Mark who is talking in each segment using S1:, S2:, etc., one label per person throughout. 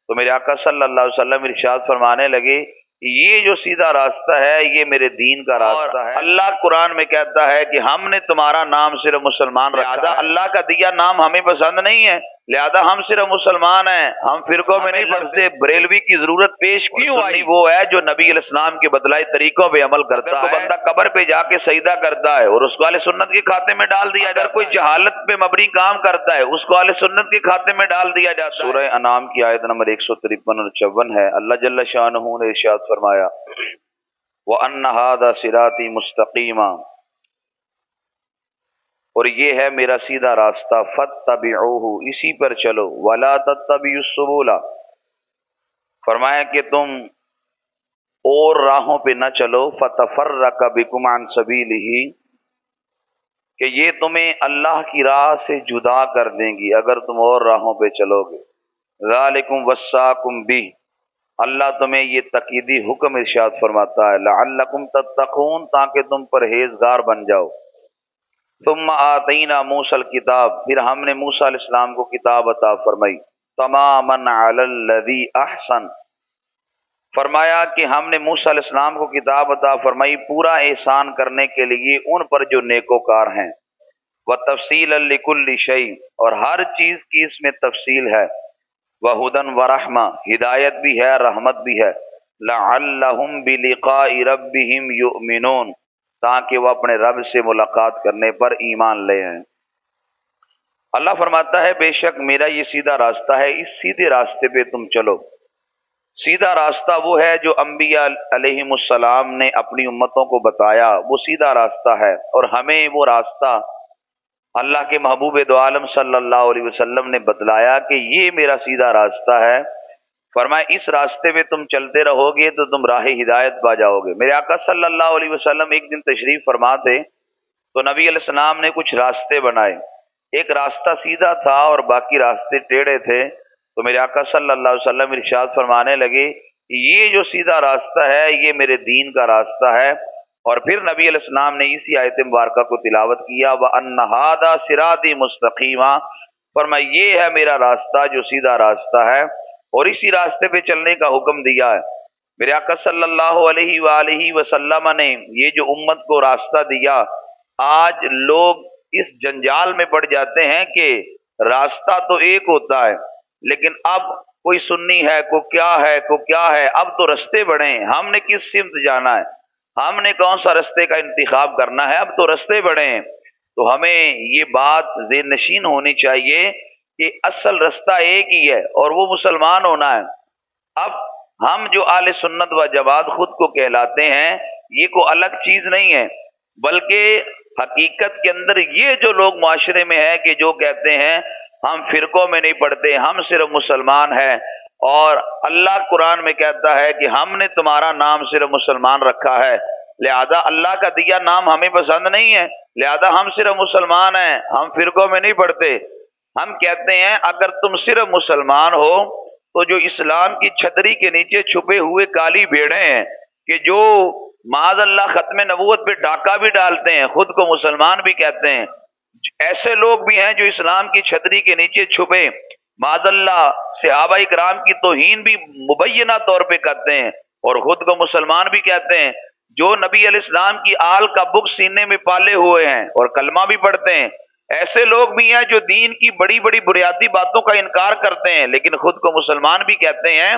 S1: تو میرے آقا صلی اللہ علیہ وسلم ارشاد فرمانے لگے یہ جو سیدھا راستہ ہے یہ میرے دین کا راستہ ہے۔ اللہ قرآن میں کہتا ہے کہ ہم نے تمہارا نام صرف مسلمان رکھا ہے، اللہ کا دیا نام ہمیں پسند نہیں ہے، لہذا ہم صرف مسلمان ہیں، ہم فرقوں میں نہیں پڑھتے۔ بریلوی کی ضرورت پیش کیوں آئی؟ وہ ہے جو نبی علیہ السلام کے بتلائے طریقوں پہ عمل کرتا ہے۔ بندہ قبر پہ جا کے سجدہ کرتا ہے اور اس کو اہل سنت کے کھاتے میں ڈال دیا جاتا ہے۔ اگر کوئی جہالت پہ مبنی کام کرتا ہے اس کو اہل سنت کے کھاتے میں ڈال دیا جاتا ہے۔ سورہ انعام کی آیت نمبر 153 اور 54 ہے، اللہ جل شانہ نے ارشاد فرمایا وَأَنَّ هَذَا صِرَاطِي مُسْتَقِيمًا، اور یہ ہے میرا سیدھا راستہ، فَاتَّبِعُوهُ، اسی پر چلو، وَلَا تَتَّبِعُوا السُّبُلَ، فرمایا کہ تم اور راہوں پہ نہ چلو، فَتَفَرَّقَ بِكُمْ عَنْ سَبِيلِهِ، کہ یہ تمہیں اللہ کی راہ سے جدا کر دیں گی اگر تم اور راہوں پہ چلو گے۔ ذَلِكُمْ وَصَّاكُمْ بِهِ، اللہ تمہیں یہ تقییدی حکم ارشاد فرماتا ہے، لعلکم تتقون، تاکہ تم پرہیزگار بن جاؤ۔ ثم آتینا موسیٰ الکتاب، پھر ہم نے موسیٰ علیہ السلام کو کتاب عطا فرمائی، تماما علی الذی احسن، فرمایا کہ ہم نے موسیٰ علیہ السلام کو کتاب عطا فرمائی پورا احسان کرنے کے لیے ان پر جو نیکوکار ہیں، وتفصیلا لکل شیء، اور ہر چیز کی اس میں تفصیل ہے، وہدن ورحمہ، ہدایت بھی ہے رحمت بھی ہے، لعلہم بلقاء ربہم یؤمنون، تاکہ وہ اپنے رب سے ملاقات کرنے پر ایمان لے آئیں۔ اللہ فرماتا ہے بے شک میرا یہ سیدھا راستہ ہے، اس سیدھے راستے پہ تم چلو۔ سیدھا راستہ وہ ہے جو انبیاء علیہم السلام نے اپنی امتوں کو بتایا، وہ سیدھا راستہ ہے، اور ہمیں وہ راستہ اللہ کے محبوب دو عالم صلی اللہ علیہ وسلم نے بتلایا کہ یہ میرا سیدھا راستہ ہے۔ فرمایا اس راستے پہ تم چلتے رہو گے تو تم راہ ہدایت پا جاؤ گے۔ میرے آقا صلی اللہ علیہ وسلم ایک دن تشریف فرما تھے تو نبی علیہ السلام نے کچھ راستے بنائے، ایک راستہ سیدھا تھا اور باقی راستے ٹیڑھے تھے، تو میرے آقا صلی اللہ علیہ وسلم ارشاد فرمانے لگے یہ جو سیدھا راستہ ہے یہ میرے دین کا راستہ ہے، اور پھر نبی علیہ السلام نے اسی آیت مبارکہ کو تلاوت کیا وَأَنَّ هَذَا صِرَاطِي مُسْتَقِيمًا، فرمایا یہ ہے میرا راستہ جو سیدھا راستہ ہے، اور اسی راستے پہ چلنے کا حکم دیا ہے۔ میرے آقا صلی اللہ علیہ وآلہ وسلم نے یہ جو امت کو راستہ دیا، آج لوگ اس جنجال میں پڑ جاتے ہیں کہ راستہ تو ایک ہوتا ہے لیکن اب کوئی سنی ہے کو کیا ہے کو کیا ہے، اب تو رستے بڑھے ہیں، ہم نے کس سمت جانا ہے، ہم نے کون سا رستے کا انتخاب کرنا ہے، اب تو رستے بڑھے ہیں۔ تو ہمیں یہ بات ذہن نشین ہونی چاہیے کہ اصل رستہ ایک ہی ہے اور وہ مسلمان ہونا ہے۔ اب ہم جو اہل سنت و جماعت خود کو کہلاتے ہیں یہ کوئی الگ چیز نہیں ہے، بلکہ حقیقت کے اندر یہ جو لوگ معاشرے میں ہیں کہ جو کہتے ہیں ہم فرقوں میں نہیں پڑھتے، ہم صرف مسلمان ہیں، اور اللہ قرآن میں کہتا ہے کہ ہم نے تمہارا نام صرف مسلمان رکھا ہے، لہذا اللہ کا دیا نام ہمیں پسند نہیں ہے، لہذا ہم صرف مسلمان ہیں، ہم فرقوں میں نہیں پڑھتے۔ ہم کہتے ہیں اگر تم صرف مسلمان ہو تو جو اسلام کی چھتری کے نیچے چھپے ہوئے کالی بھیڑیں ہیں کہ جو معاذ اللہ ختم نبوت پہ ڈاکہ بھی ڈالتے ہیں، خود کو مسلمان بھی کہتے ہیں، ایسے لوگ بھی ہیں جو اسلام کی چھتری کے نیچے چھپے معاذ اللہ صحابہ اکرام کی توہین بھی مبینہ طور پہ کرتے ہیں اور خود کو مسلمان بھی کہتے ہیں، جو نبی علیہ السلام کی آل کا بغض سینے میں پالے ہوئے ہیں اور کلمہ بھی پڑھتے ہیں، ایسے لوگ بھی ہیں جو دین کی بڑی بڑی بنیادی باتوں کا انکار کرتے ہیں لیکن خود کو مسلمان بھی کہتے ہیں۔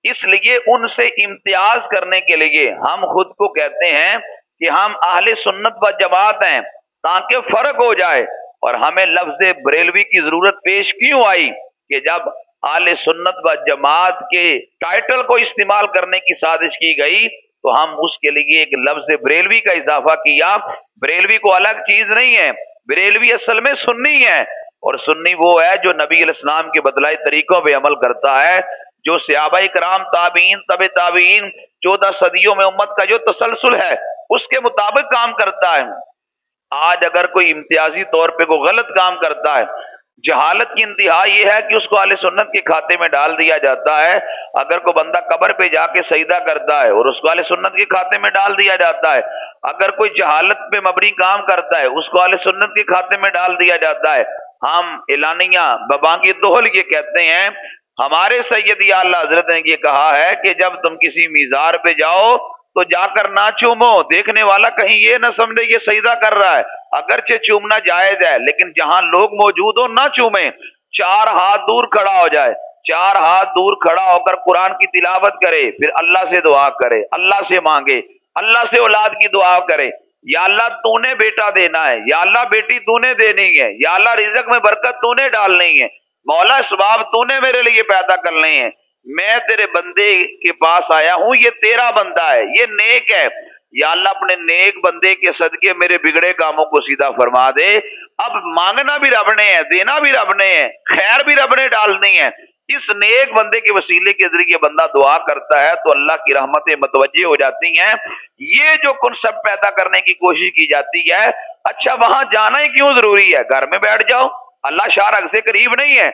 S1: اس لیے ان سے امتیاز کرنے کے لیے ہم خود کو کہتے ہیں کہ ہم اہل سنت و جماعت ہیں، تاکہ فرق ہو جائے۔ اور ہمیں لفظ بریلوی کی ضرورت پیش کیوں آئی کہ جب اہل سنت و جماعت کے ٹائٹل کو استعمال کرنے کی سازش کی گئی تو ہم اس کے لیے ایک لفظ بریلوی کا اضافہ کیا۔ بریلوی کو الگ چیز نہیں ہے، بریلوی اصل میں سنی ہے، اور سنی وہ ہے جو نبی علیہ السلام کے بتلائے طریقوں پہ عمل کرتا ہے، جو صحابہ کرام تابعین تبع تابعین 14 صدیوں میں امت کا جو تسلسل ہے اس کے مطابق کام کرتا ہے۔ آج اگر کوئی امتیازی طور پہ کوئی غلط کام کرتا ہے، جہالت کی انتہا یہ ہے کہ اس کو اہل سنت کے کھاتے میں ڈال دیا جاتا ہے۔ اگر کوئی بندہ قبر پہ جا کے سجدہ کرتا ہے اور اس کو اہل سنت کے کھاتے میں ڈال دیا جاتا ہے، اگر کوئی جہالت پہ مبنی کام کرتا ہے اس کو اہل سنت کے کھاتے میں ڈال دیا جاتا ہے۔ ہم اعلانیہ ببانگی دوہل یہ کہتے ہیں ہمارے سید یا اللہ حضرت نے یہ کہا ہے کہ جب تم کسی میزار پہ جاؤ تو جا کر نہ چومو، دیکھنے والا کہیں یہ نہ سمجھے یہ سجدہ کر رہا ہے، اگرچہ چومنا جائز ہے لیکن جہاں لوگ موجود ہو نہ چومیں، 4 ہاتھ دور کھڑا ہو جائے، 4 ہاتھ دور کھڑا ہو کر قرآن کی تلاوت کرے، پھر اللہ سے دعا کرے، اللہ سے مانگے، اللہ سے اولاد کی دعا کرے، یا اللہ تو نے بیٹا دینا ہے، یا اللہ بیٹی تو نے دینی ہے، یا اللہ رزق میں برکت تو نے ڈالنی ہے، مولا اسباب تو نے میرے لیے پیدا کرنے ہیں، میں تیرے بندے کے پاس آیا ہوں، یہ تیرا بندہ ہے، یہ نیک ہے، یا اللہ اپنے نیک بندے کے صدقے میرے بگڑے کاموں کو سیدھا فرما دے۔ اب مانگنا بھی رب نے ہے، دینا بھی رب نے ہے، خیر بھی رب نے ڈالنی ہے، اس نیک بندے کے وسیلے کے ذریعے بندہ دعا کرتا ہے تو اللہ کی رحمتیں متوجہ ہو جاتی ہیں۔ یہ جو کنسپٹ پیدا کرنے کی کوشش کی جاتی ہے، اچھا وہاں جانا ہی کیوں ضروری ہے، گھر میں بیٹھ جاؤ، اللہ شارق سے قریب نہیں ہے۔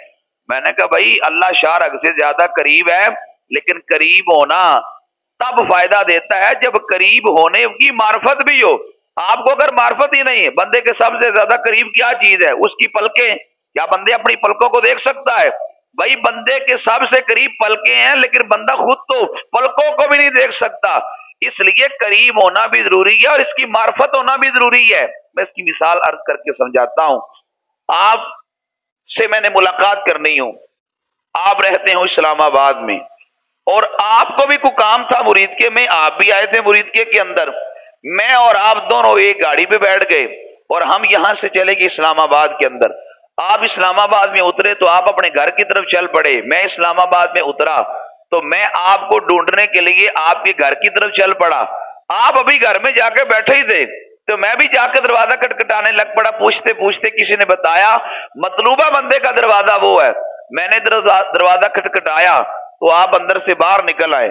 S1: میں نے کہا بھائی اللہ شارق سے زیادہ قریب ہے، لیکن قریب ہونا تب فائدہ دیتا ہے جب قریب ہونے کی معرفت بھی ہو۔ آپ کو اگر معرفت ہی نہیں ہے، بندے کے سب سے زیادہ قریب کیا چیز ہے؟ اس کی پلکیں۔ کیا بندے اپنی پلکوں کو دیکھ سکتا ہے؟ بھائی بندے کے سب سے قریب پلکیں ہیں، لیکن بندہ خود تو پلکوں کو بھی نہیں دیکھ سکتا، اس لیے قریب ہونا بھی ضروری ہے اور اس کی معرفت ہونا بھی ضروری ہے۔ میں اس کی مثال عرض کر کے سمجھاتا ہوں۔ آپ سے میں نے ملاقات کرنی ہوں، آپ رہتے ہو اسلام آباد میں، اور آپ کو بھی کوئی کام تھا مریدکے میں، آپ بھی آئے تھے مریدکے کے اندر، میں اور آپ دونوں ایک گاڑی پہ بیٹھ گئے اور ہم یہاں سے چلے گئے اسلام آباد کے اندر۔ آپ اسلام آباد میں اترے تو آپ اپنے گھر کی طرف چل پڑے، میں اسلام آباد میں اترا تو میں آپ کو ڈھونڈنے کے لیے آپ کے گھر کی طرف چل پڑا۔ آپ ابھی گھر میں جا کے بیٹھے ہی تھے تو میں بھی جا کے دروازہ کٹکھٹانے لگ پڑا، پوچھتے پوچھتے کسی نے بتایا مطلوبہ بندے کا دروازہ وہ ہے۔ میں نے دروازہ کٹکھٹایا تو آپ اندر سے باہر نکل آئے،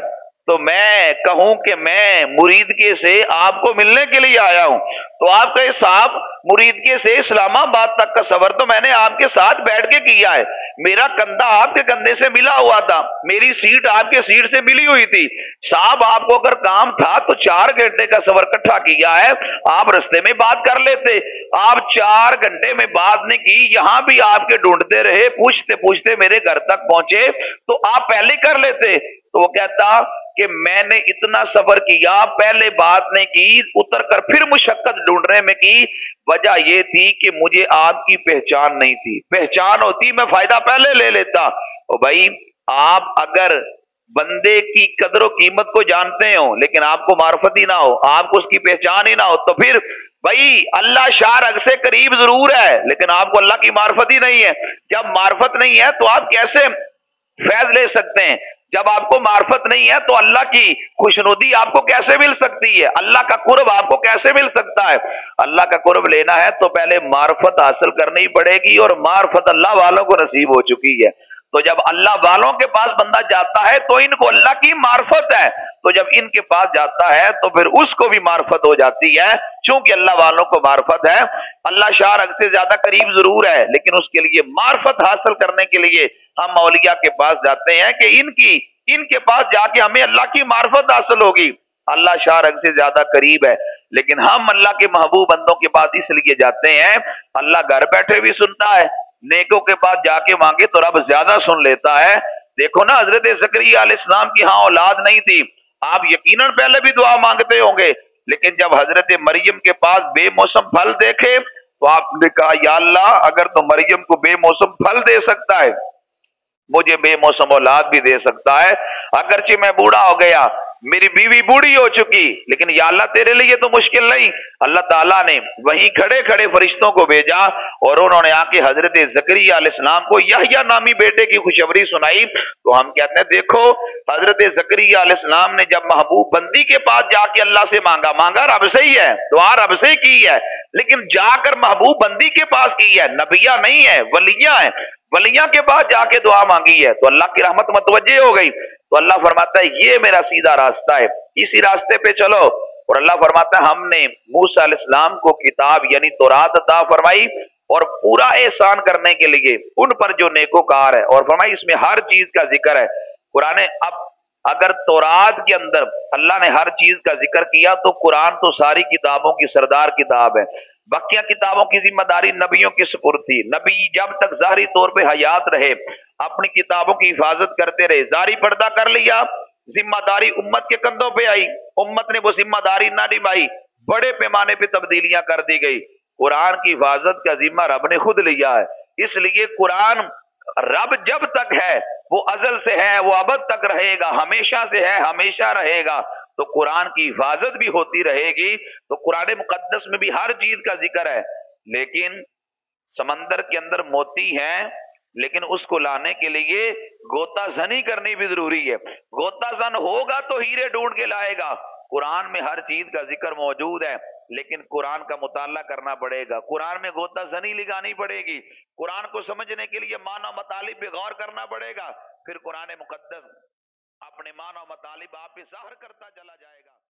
S1: تو میں کہوں کہ میں مریدکے سے آپ کو ملنے کے لیے آیا ہوں، تو آپ کہے صاحب مریدکے سے اسلام آباد تک کا سفر تو میں نے آپ کے ساتھ بیٹھ کے کیا ہے، میرا کندھا آپ کے کندھے سے ملا ہوا تھا، میری سیٹ آپ کے سیٹ سے ملی ہوئی تھی، صاحب آپ کو اگر کام تھا تو 4 گھنٹے کا سفر اکٹھا کیا ہے، آپ رستے میں بات کر لیتے، آپ 4 گھنٹے میں بات نہیں کی، یہاں بھی آپ کے ڈھونڈتے رہے، پوچھتے پوچھتے میرے گھر تک پہنچے تو آپ پہلے کر لیتے۔ تو وہ کہتا کہ میں نے اتنا سفر کیا، پہلے بات نہیں کی، اتر کر پھر مشقت ڈھونڈنے میں کی، وجہ یہ تھی کہ مجھے آپ کی پہچان نہیں تھی، پہچان ہوتی میں فائدہ پہلے لے لیتا۔ او بھائی آپ اگر بندے کی قدر و قیمت کو جانتے ہو لیکن آپ کو معرفت ہی نہ ہو، آپ کو اس کی پہچان ہی نہ ہو، تو پھر بھائی اللہ شارق سے قریب ضرور ہے لیکن آپ کو اللہ کی معرفت ہی نہیں ہے۔ جب معرفت نہیں ہے تو آپ کیسے فیض لے سکتے ہیں؟ جب آپ کو معرفت نہیں ہے تو اللہ کی خوشنودی آپ کو کیسے مل سکتی ہے؟ اللہ کا قرب آپ کو کیسے مل سکتا ہے؟ اللہ کا قرب لینا ہے تو پہلے معرفت حاصل کرنی پڑے گی، اور معرفت اللہ والوں کو نصیب ہو چکی ہے۔ تو جب اللہ والوں کے پاس بندہ جاتا ہے تو ان کو اللہ کی معرفت ہے، تو جب ان کے پاس جاتا ہے تو پھر اس کو بھی معرفت ہو جاتی ہے، چونکہ اللہ والوں کو معرفت ہے۔ اللہ شارق سے زیادہ قریب ضرور ہے لیکن اس کے لیے معرفت حاصل کرنے کے لیے ہم اولیاء کے پاس جاتے ہیں کہ ان کے پاس جا کے ہمیں اللہ کی معرفت حاصل ہوگی۔ اللہ شارق سے زیادہ قریب ہے لیکن ہم اللہ کے محبوب بندوں کے پاس اس لیے جاتے ہیں، اللہ گھر بیٹھے بھی سنتا ہے، نیکوں کے پاس جا کے مانگے تو رب زیادہ سن لیتا ہے۔ دیکھو نا حضرت زکریا علیہ السلام کی ہاں اولاد نہیں تھی، آپ یقیناً پہلے بھی دعا مانگتے ہوں گے، لیکن جب حضرت مریم کے پاس بے موسم پھل دیکھے تو آپ نے کہا یا اللہ اگر تو مریم کو بے موسم پھل دے سکتا ہے مجھے بے موسم اولاد بھی دے سکتا ہے، اگرچہ میں بوڑھا ہو گیا، میری بیوی بوڑھی ہو چکی، لیکن یا اللہ تیرے لیے تو مشکل نہیں۔ اللہ تعالیٰ نے وہیں کھڑے کھڑے فرشتوں کو بھیجا اور انہوں نے آ کے حضرت زکریا علیہ السلام کو یحییٰ نامی بیٹے کی خوشخبری سنائی۔ تو ہم کہتے ہیں دیکھو حضرت زکریا علیہ السلام نے جب محبوب بندی کے پاس جا کے اللہ سے مانگا رب سے ہی ہے، دعا رب سے ہی کی ہے، لیکن جا کر محبوب بندی کے پاس کی ہے، نبیہ نہیں ہے، ولیہ ہیں، ولیاں کے پاس جا کے دعا مانگی ہے تو اللہ کی رحمت متوجہ ہو گئی۔ تو اللہ فرماتا ہے یہ میرا سیدھا راستہ ہے، اسی راستے پہ چلو۔ اور اللہ فرماتا ہے ہم نے موسیٰ علیہ السلام کو کتاب یعنی تورات عطا فرمائی اور پورا احسان کرنے کے لیے ان پر جو نیکوکار ہے، اور فرمائی اس میں ہر چیز کا ذکر ہے۔ قرآن اب اگر تورات کے اندر اللہ نے ہر چیز کا ذکر کیا تو قرآن تو ساری کتابوں کی سردار کتاب ہے، بقیہ کتابوں کی ذمہ داری نبیوں کے سپرد تھی۔ نبی جب تک ظاہری طور پہ حیات رہے اپنی کتابوں کی حفاظت کرتے رہے. زاری پردہ کر لیا، ذمہ داری امت کے کندھوں پہ آئی، امت نے وہ ذمہ داری نہ نبھائی، بڑے پیمانے پہ تبدیلیاں کر دی گئی. قرآن کی حفاظت کا ذمہ رب نے خود لیا ہے. اس لیے قرآن رب جب تک ہے وہ ازل سے ہے، وہ ابد تک رہے گا، ہمیشہ سے ہے، ہمیشہ رہے گا. تو قرآن کی حفاظت بھی ہوتی رہے گی. تو قرآن مقدس میں بھی ہر چیز کا ذکر ہے. لیکن سمندر کے اندر موتی ہیں، لیکن اس کو لانے کے لیے غوطہ زنی کرنی بھی ضروری ہے. غوطہ زن ہوگا تو ہیرے ڈھونڈ کے لائے گا. قرآن میں ہر چیز کا ذکر موجود ہے، لیکن قرآن کا مطالعہ کرنا پڑے گا. قرآن میں غوطہ زنی لگانی پڑے گی. قرآن کو سمجھنے کے لیے معنی و مطالب پہ غور کرنا پڑے گا. پھر قرآن مقدس اپنے معنی و مطالب آپ پہ ظاہر کرتا چلا جائے گا.